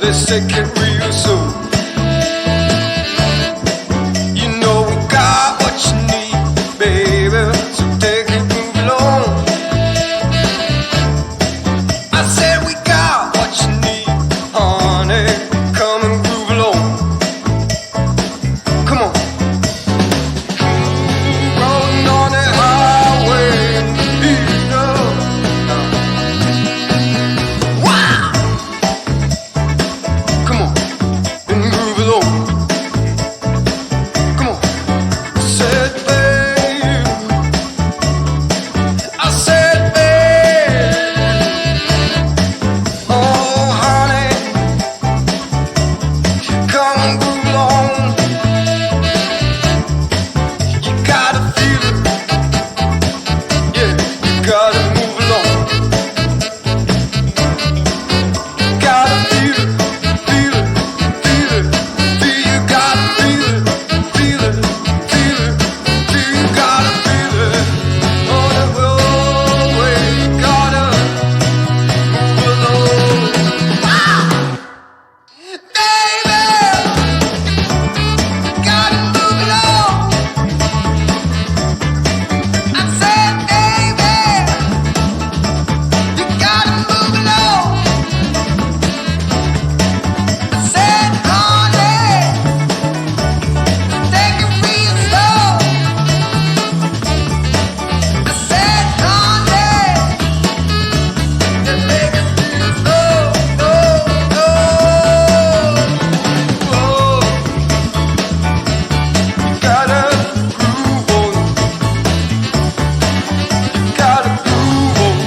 let's take it real soon. You know we got what you need, baby, so take it, move along. I said we got what you need, honey, come and groove along. Come on. Rolling on the highway, you know. Wow! Come on, and groove along. Come on. Said babe, I said babe, oh honey, come and groove along. You gotta feel it, yeah, you gotta move along. Gotta feel it, feel it, feel it, feel. You gotta feel it, feel it, feel it, feel. You gotta feel it on the roadway. You gotta move along, baby. Gotta move along. I said, baby, you gotta move along. I said, honey, take it real slow. I said, honey, just take it real slow. Oh, oh, oh. You gotta groove on. You gotta groove on.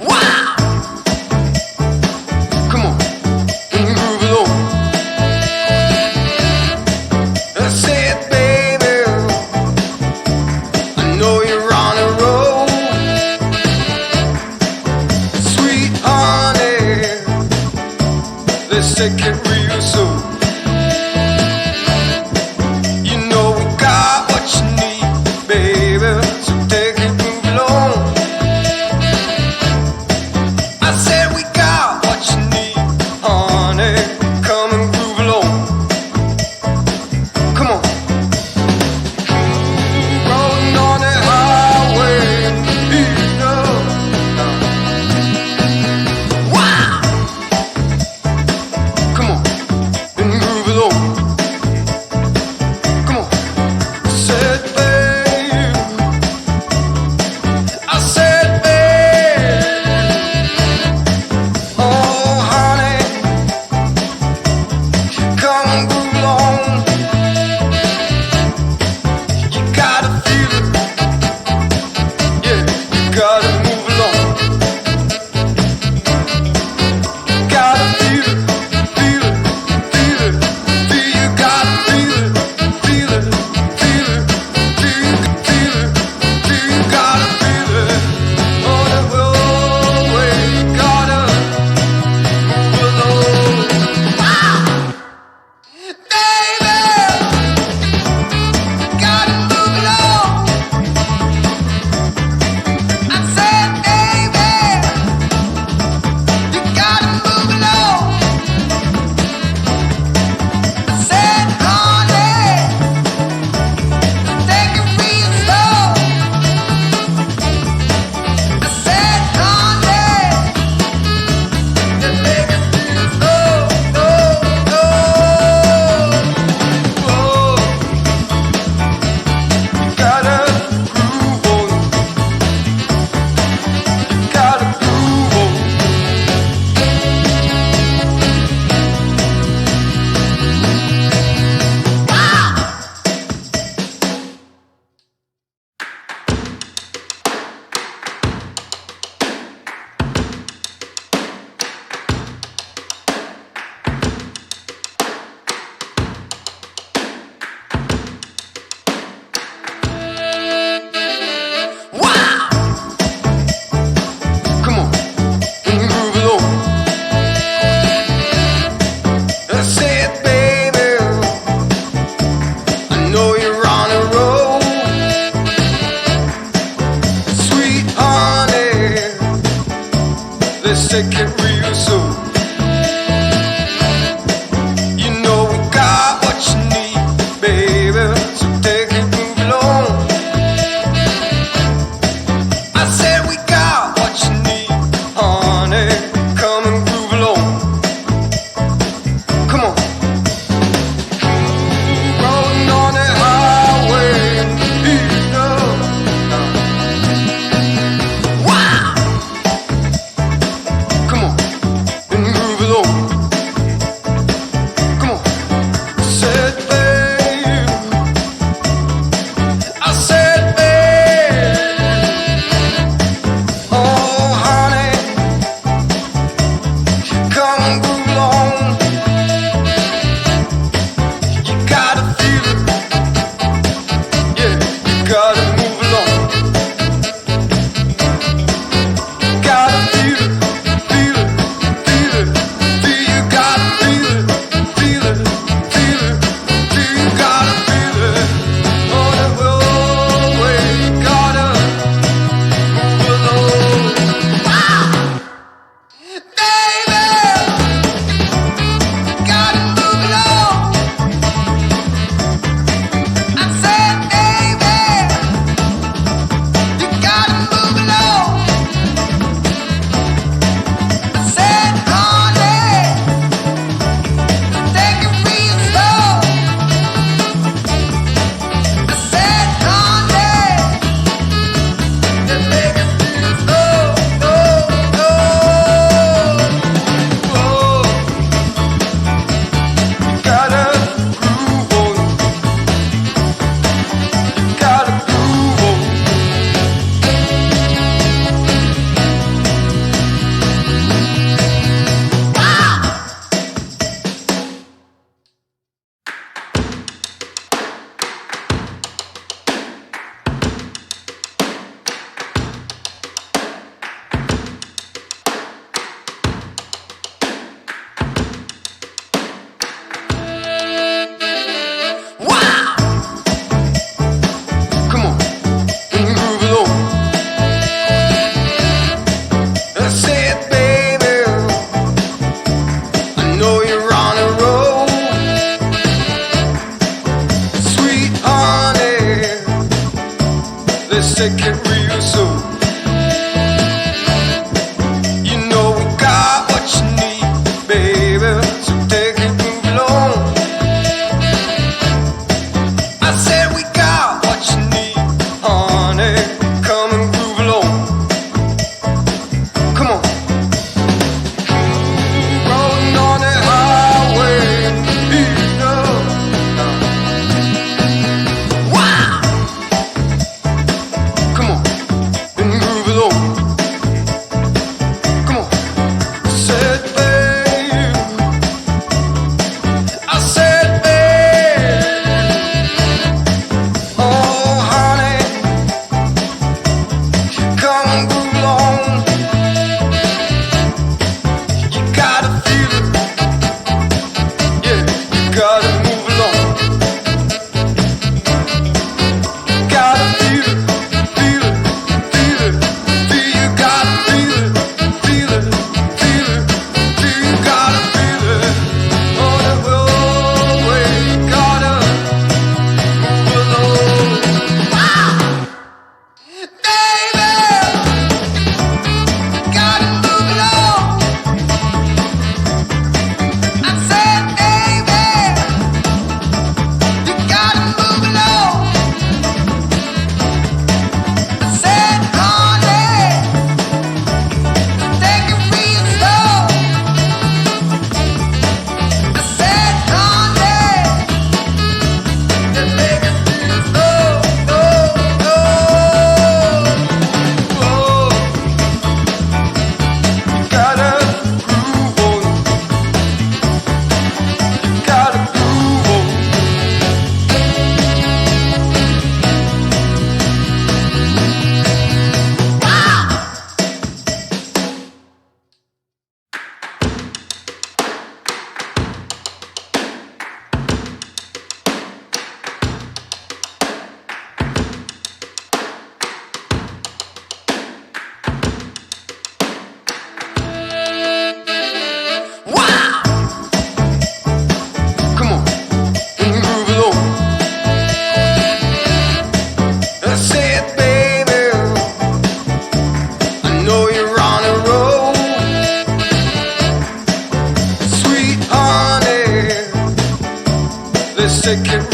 Wow! Come on, and groove along. I said, baby, I know you're on a roll. Sweet honey, let's take it real soon. You know we got what you need, baby, so take it, move along. I said we got what you need, honey, come and groove along. Come on. Rolling on the highway, you know. Wow! Come on, and groove along. Come on. Said babe, I said babe, let's take it real slow. You know we got what you need, baby, so take it, move along. I said we got what you need, honey, come and groove along. Come on. Rolling on the highway, you know. Wow. Come on. take it